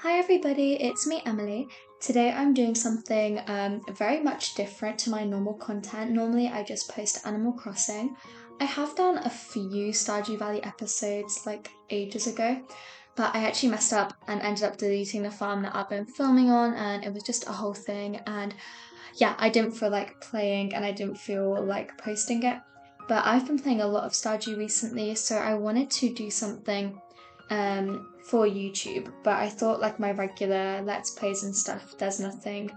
Hi everybody, it's me Emily. Today I'm doing something very much different to my normal content. Normally I just post Animal Crossing. I have done a few Stardew Valley episodes like ages ago, but I actually messed up and ended up deleting the farm that I've been filming on, and it was just a whole thing, and yeah, I didn't feel like playing and I didn't feel like posting it. But I've been playing a lot of Stardew recently, so I wanted to do something for YouTube, but I thought like my regular Let's Plays and stuff, there's nothing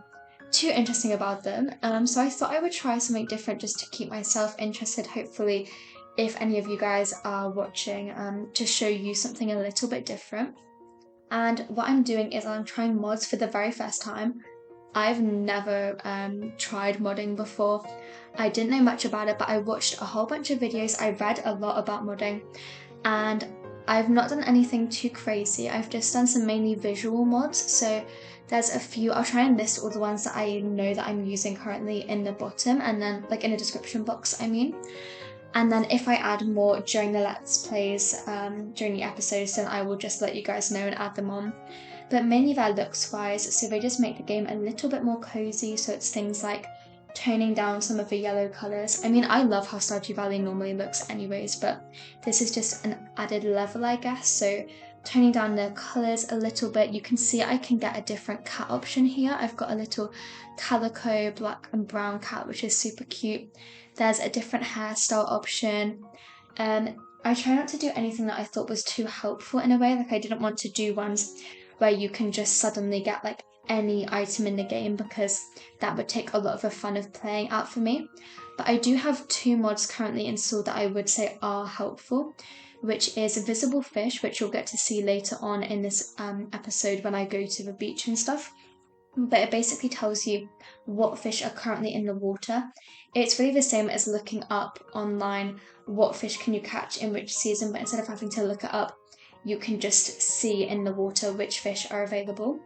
too interesting about them. So I thought I would try something different just to keep myself interested, hopefully, if any of you guys are watching, to show you something a little bit different. And what I'm doing is I'm trying mods for the very first time. I've never tried modding before. I didn't know much about it, but I watched a whole bunch of videos. I read a lot about modding, and I've not done anything too crazy. I've just done some mainly visual mods. So there's a few, I'll try and list all the ones that I know that I'm using currently in the bottom, and then like in the description box, I mean. And then if I add more during the Let's Plays, during the episodes, then I will just let you guys know and add them on. But mainly they're looks wise, so they just make the game a little bit more cozy. So it's things like toning down some of the yellow colours. I mean, I love how Stardew Valley normally looks anyways, but this is just an added level, I guess. So toning down the colours a little bit. You can see I can get a different cat option here. I've got a little calico black and brown cat, which is super cute. There's a different hairstyle option. I try not to do anything that I thought was too helpful in a way. Like I didn't want to do ones where you can just suddenly get like any item in the game, because that would take a lot of the fun of playing out for me. But I do have two mods currently installed that I would say are helpful, which is Visible Fish, which you'll get to see later on in this episode when I go to the beach and stuff. But it basically tells you what fish are currently in the water. It's really the same as looking up online what fish can you catch in which season, but instead of having to look it up, you can just see in the water which fish are available.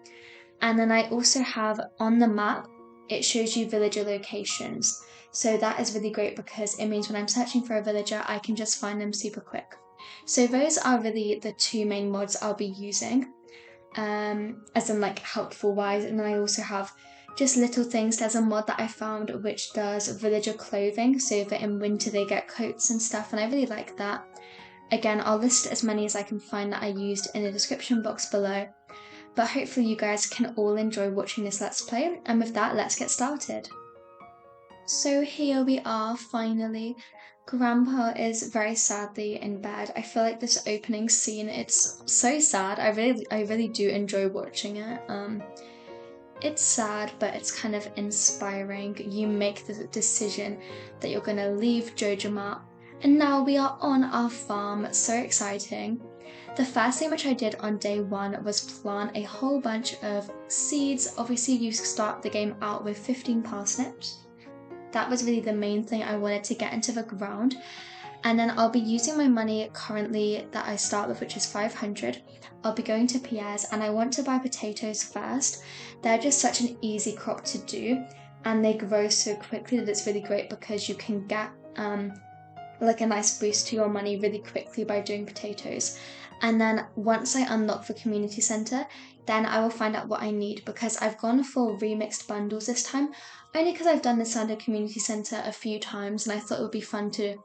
And then I also have on the map, it shows you villager locations. So that is really great because it means when I'm searching for a villager, I can just find them super quick. So those are really the two main mods I'll be using, as in like helpful wise. And then I also have just little things. There's a mod that I found which does villager clothing, so that in winter they get coats and stuff, and I really like that. Again, I'll list as many as I can find that I used in the description box below. But hopefully you guys can all enjoy watching this Let's Play, and with that, let's get started. So here we are, finally. Grandpa is very sadly in bed. I feel like this opening scene, it's so sad. I really do enjoy watching it. It's sad, but it's kind of inspiring. You make the decision that you're gonna leave Jojama, and now we are on our farm. So exciting. The first thing which I did on day one was plant a whole bunch of seeds. Obviously you start the game out with 15 parsnips. That was really the main thing I wanted to get into the ground. And then I'll be using my money currently that I start with, which is 500. I'll be going to Pierre's, and I want to buy potatoes first. They're just such an easy crop to do, and they grow so quickly that it's really great because you can get like a nice boost to your money really quickly by doing potatoes. And then once I unlock the community centre, then I will find out what I need, because I've gone for remixed bundles this time, only because I've done the standard community centre a few times and I thought it would be fun to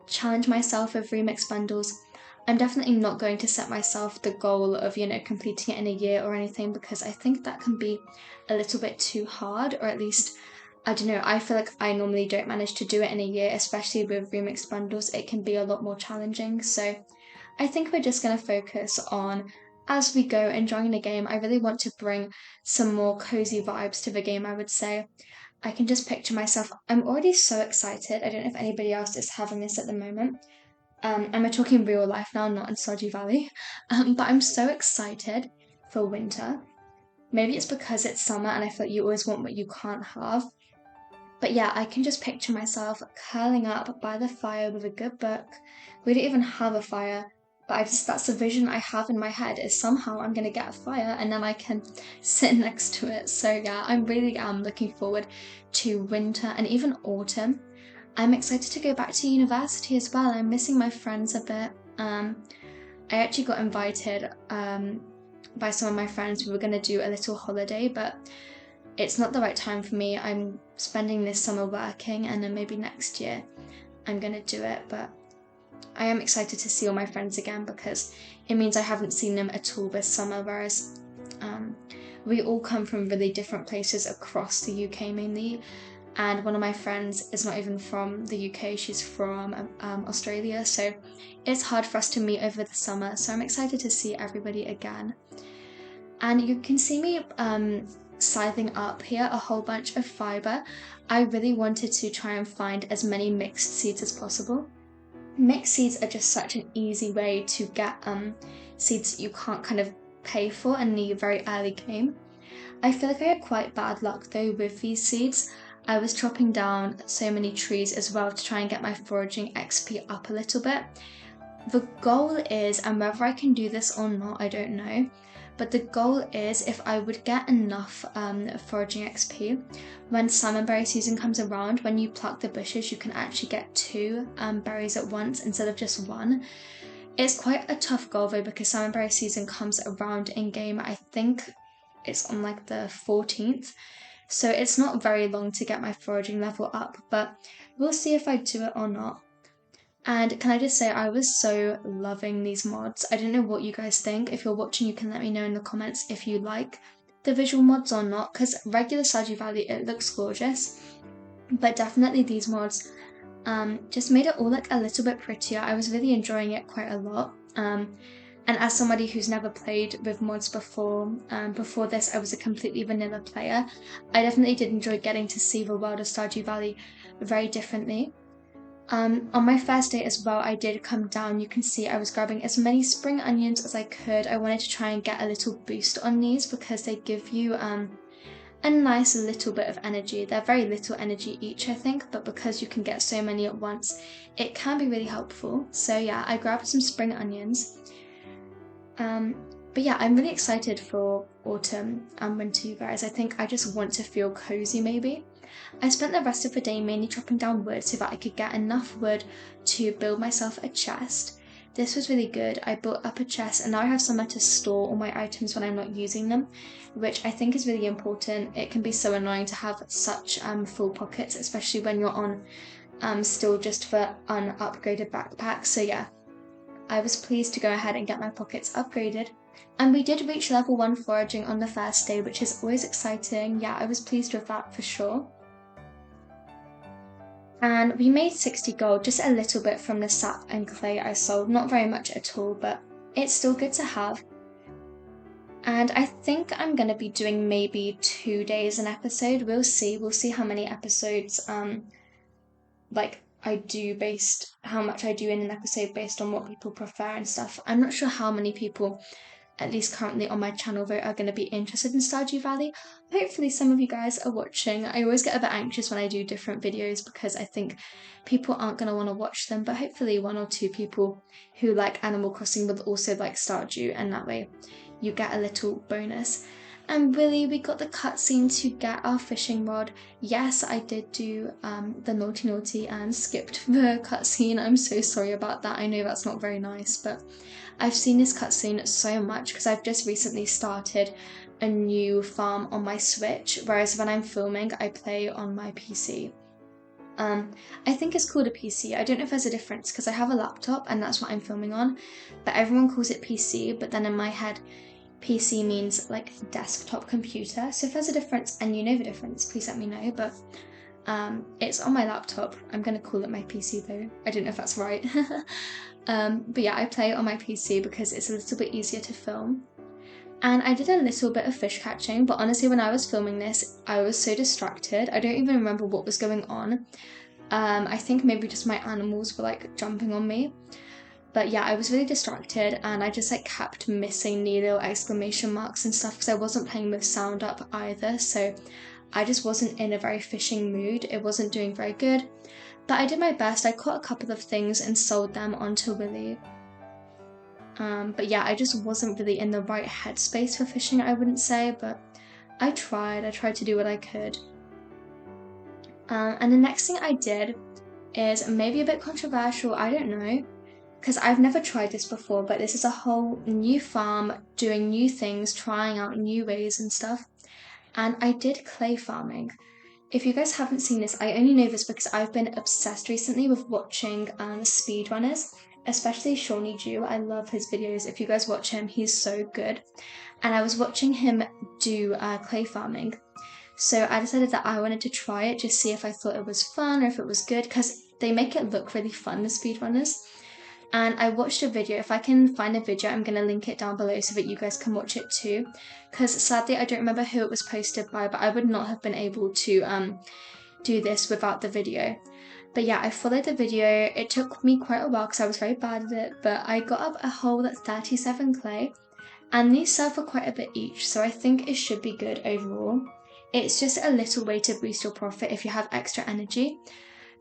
challenge myself with remixed bundles. I'm definitely not going to set myself the goal of, completing it in a year or anything, because I think that can be a little bit too hard, or at least, I don't know, I feel like I normally don't manage to do it in a year, especially with remixed bundles. It can be a lot more challenging. So I think we're just going to focus on, as we go, enjoying the game. I really want to bring some more cozy vibes to the game, I would say. I can just picture myself. I'm already so excited. I don't know if anybody else is having this at the moment. And we're talking real life now, not in Stardew Valley. But I'm so excited for winter. Maybe it's because it's summer and I feel like you always want what you can't have. But yeah, I can just picture myself curling up by the fire with a good book. We don't even have a fire, but that's the vision I have in my head, is somehow I'm going to get a fire and then I can sit next to it. So yeah, I really am looking forward to winter and even autumn. I'm excited to go back to university as well. I'm missing my friends a bit. I actually got invited by some of my friends. We were going to do a little holiday, but it's not the right time for me. I'm spending this summer working, and then maybe next year I'm going to do it. But I am excited to see all my friends again because it means I haven't seen them at all this summer, whereas we all come from really different places across the UK mainly, and one of my friends is not even from the UK, she's from Australia, so it's hard for us to meet over the summer, so I'm excited to see everybody again. And you can see me scything up here a whole bunch of fibre. I really wanted to try and find as many mixed seeds as possible. Mixed seeds are just such an easy way to get seeds that you can't kind of pay for in the very early game. I feel like I had quite bad luck though with these seeds. I was chopping down so many trees as well to try and get my foraging XP up a little bit. The goal is, and whether I can do this or not, I don't know, but the goal is if I would get enough foraging XP, when salmonberry season comes around, when you pluck the bushes, you can actually get 2 berries at once instead of just 1. It's quite a tough goal though because salmonberry season comes around in game, I think it's on like the 14th, so it's not very long to get my foraging level up, but we'll see if I do it or not. And can I just say, I was so loving these mods. I don't know what you guys think. If you're watching, you can let me know in the comments if you like the visual mods or not, because regular Stardew Valley, it looks gorgeous, but definitely these mods just made it all look a little bit prettier. I was really enjoying it quite a lot. And as somebody who's never played with mods before, before this I was a completely vanilla player, I definitely did enjoy getting to see the world of Stardew Valley very differently. On my first day as well, I did come down. You can see I was grabbing as many spring onions as I could. I wanted to try and get a little boost on these because they give you a nice little bit of energy. They're very little energy each, I think, but because you can get so many at once, it can be really helpful. So yeah, I grabbed some spring onions. But yeah, I'm really excited for autumn and winter, you guys. I think I just want to feel cozy maybe. I spent the rest of the day mainly chopping down wood so that I could get enough wood to build myself a chest. This was really good. I built up a chest and now I have somewhere to store all my items when I'm not using them, which I think is really important. It can be so annoying to have such full pockets, especially when you're on still just for unupgraded backpacks. So yeah, I was pleased to go ahead and get my pockets upgraded. And we did reach level 1 foraging on the first day, which is always exciting. Yeah, I was pleased with that for sure. And we made 60 gold, just a little bit from the sap and clay I sold, not very much at all, but it's still good to have. And I think I'm going to be doing maybe 2 days an episode. We'll see how many episodes how much I do in an episode based on what people prefer and stuff. I'm not sure how many people, at least currently on my channel, though, are going to be interested in Stardew Valley. Hopefully some of you guys are watching. I always get a bit anxious when I do different videos because I think people aren't going to want to watch them, but hopefully 1 or 2 people who like Animal Crossing will also like Stardew, and that way you get a little bonus. And really, we got the cutscene to get our fishing rod. Yes, I did do the naughty and skipped the cutscene. I'm so sorry about that. I know that's not very nice, but I've seen this cutscene so much because I've just recently started a new farm on my Switch, whereas when I'm filming, I play on my PC. I think it's called a PC. I don't know if there's a difference because I have a laptop and that's what I'm filming on, but everyone calls it PC, but then in my head, PC means like desktop computer. So if there's a difference and you know the difference, please let me know, but it's on my laptop. I'm going to call it my PC though. I don't know if that's right. But yeah, I play it on my PC because it's a little bit easier to film. And I did a little bit of fish catching, but honestly when I was filming this, I was so distracted. I don't even remember what was going on. I think maybe just my animals were like jumping on me. But yeah, I was really distracted and I just like kept missing the little exclamation marks and stuff because I wasn't playing with sound up either. So I just wasn't in a very fishing mood. It wasn't doing very good. But I did my best. I caught a couple of things and sold them onto Willie. But yeah, I just wasn't really in the right headspace for fishing, I wouldn't say, but I tried to do what I could. And the next thing I did is maybe a bit controversial, I don't know, because I've never tried this before, but this is a whole new farm, doing new things, trying out new ways and stuff. And I did clay farming. If you guys haven't seen this, I only know this because I've been obsessed recently with watching speedrunners, especially Shawnee Jew. I love his videos. If you guys watch him, he's so good. And I was watching him do clay farming. So I decided that I wanted to try it, just see if I thought it was fun or if it was good, because they make it look really fun, the speedrunners. And I watched a video. If I can find a video, I'm going to link it down below so that you guys can watch it too. Because sadly, I don't remember who it was posted by, but I would not have been able to do this without the video. But yeah, I followed the video. It took me quite a while because I was very bad at it, but I got up a whole 37 clay. And these sell for quite a bit each, so I think it should be good overall. It's just a little way to boost your profit if you have extra energy.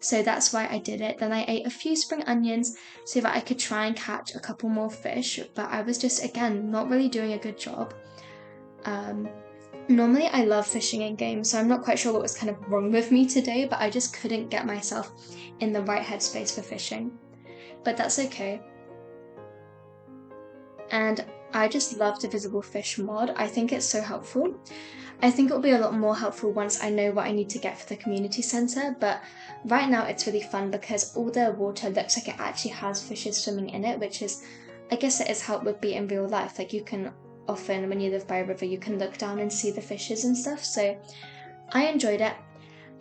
So that's why I did it. Then I ate a few spring onions so that I could try and catch a couple more fish, but I was just, again, not really doing a good job. Normally I love fishing in games, so I'm not quite sure what was kind of wrong with me today, but I just couldn't get myself in the right headspace for fishing. But that's okay. And I just love the visible fish mod. I think it's so helpful. I think it'll be a lot more helpful once I know what I need to get for the community centre, but right now it's really fun because all the water looks like it actually has fishes swimming in it, which is, I guess it is how it would be in real life. Like, you can often, when you live by a river, you can look down and see the fishes and stuff, so I enjoyed it.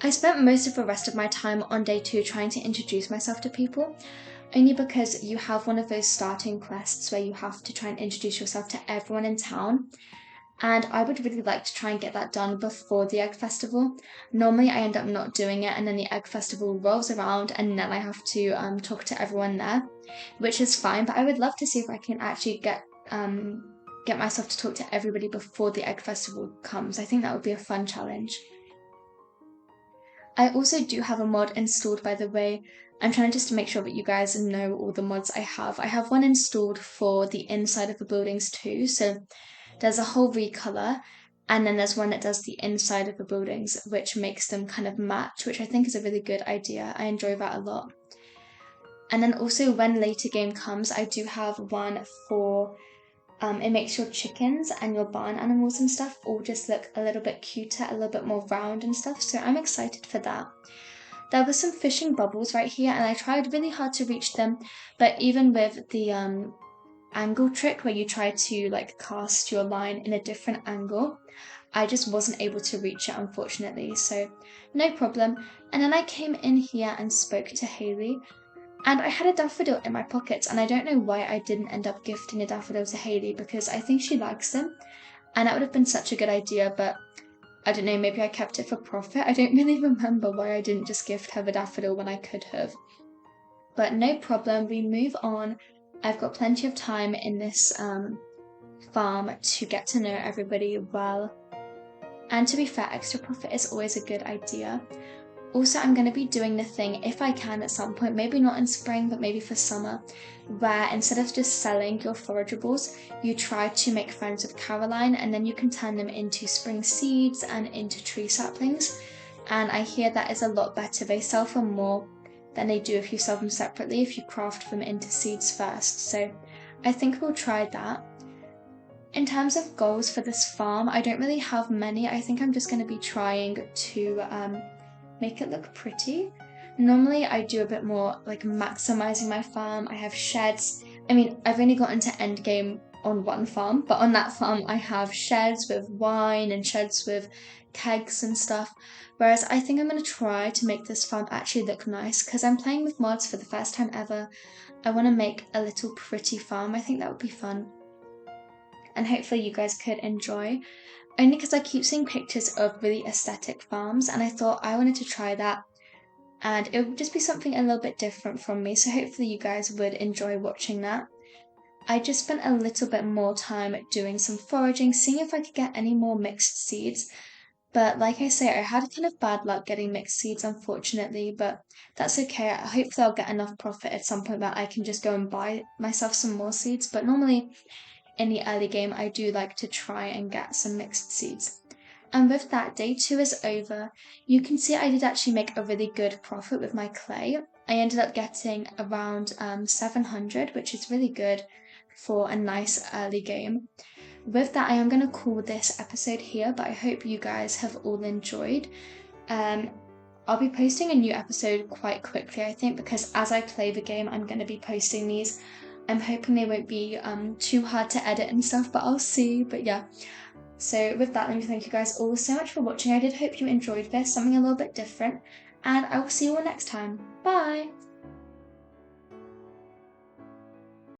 I spent most of the rest of my time on day 2 trying to introduce myself to people, only because you have one of those starting quests where you have to try and introduce yourself to everyone in town. And I would really like to try and get that done before the Egg Festival. Normally I end up not doing it, and then the Egg Festival rolls around and then I have to talk to everyone there, which is fine, but I would love to see if I can actually get myself to talk to everybody before the Egg Festival comes. I think that would be a fun challenge. I also do have a mod installed, by the way. I'm trying just to make sure that you guys know all the mods I have. I have one installed for the inside of the buildings too, so there's a whole Recolour, and then there's one that does the inside of the buildings, which makes them kind of match, which I think is a really good idea. I enjoy that a lot. And then also when later game comes, I do have one for, it makes your chickens and your barn animals and stuff all just look a little bit cuter, a little bit more round and stuff, so I'm excited for that. There were some fishing bubbles right here, and I tried really hard to reach them, but even with the angle trick where you try to like cast your line in a different angle, I just wasn't able to reach it, unfortunately, so no problem. And then I came in here and spoke to Hayley, and I had a daffodil in my pockets, and I don't know why I didn't end up gifting a daffodil to Hayley, because I think she likes them, and that would have been such a good idea, but I don't know, maybe I kept it for profit. I don't really remember why I didn't just gift her the daffodil when I could have. But no problem, we move on. I've got plenty of time in this farm to get to know everybody well. And to be fair, extra profit is always a good idea. Also, I'm going to be doing the thing, if I can at some point, maybe not in spring, but maybe for summer, where instead of just selling your forageables, you try to make friends with Caroline, and then you can turn them into spring seeds and into tree saplings. And I hear that is a lot better. They sell for more than they do if you sell them separately, if you craft them into seeds first. So I think we'll try that. In terms of goals for this farm, I don't really have many. I think I'm just going to be trying to make it look pretty. Normally I do a bit more like maximizing my farm. I have sheds. I mean, I've only gotten to end game on one farm, but on that farm I have sheds with wine and sheds with kegs and stuff. Whereas I think I'm going to try to make this farm actually look nice, because I'm playing with mods for the first time ever. I want to make a little pretty farm. I think that would be fun. And hopefully you guys could enjoy. Only because I keep seeing pictures of really aesthetic farms, and I thought I wanted to try that, and it would just be something a little bit different from me, so hopefully you guys would enjoy watching that. I just spent a little bit more time doing some foraging, seeing if I could get any more mixed seeds, but like I say, I had kind of bad luck getting mixed seeds, unfortunately, but that's okay. Hopefully I'll get enough profit at some point that I can just go and buy myself some more seeds, but normally in the early game, I do like to try and get some mixed seeds. And with that, day 2 is over. You can see I did actually make a really good profit with my clay. I ended up getting around 700, which is really good for a nice early game. With that, I am going to call this episode here, but I hope you guys have all enjoyed. I'll be posting a new episode quite quickly, I think, because as I play the game, I'm going to be posting these. I'm hoping they won't be too hard to edit and stuff, but I'll see. But yeah, so with that, let me thank you guys all so much for watching. I did hope you enjoyed this, something a little bit different, and I will see you all next time. Bye!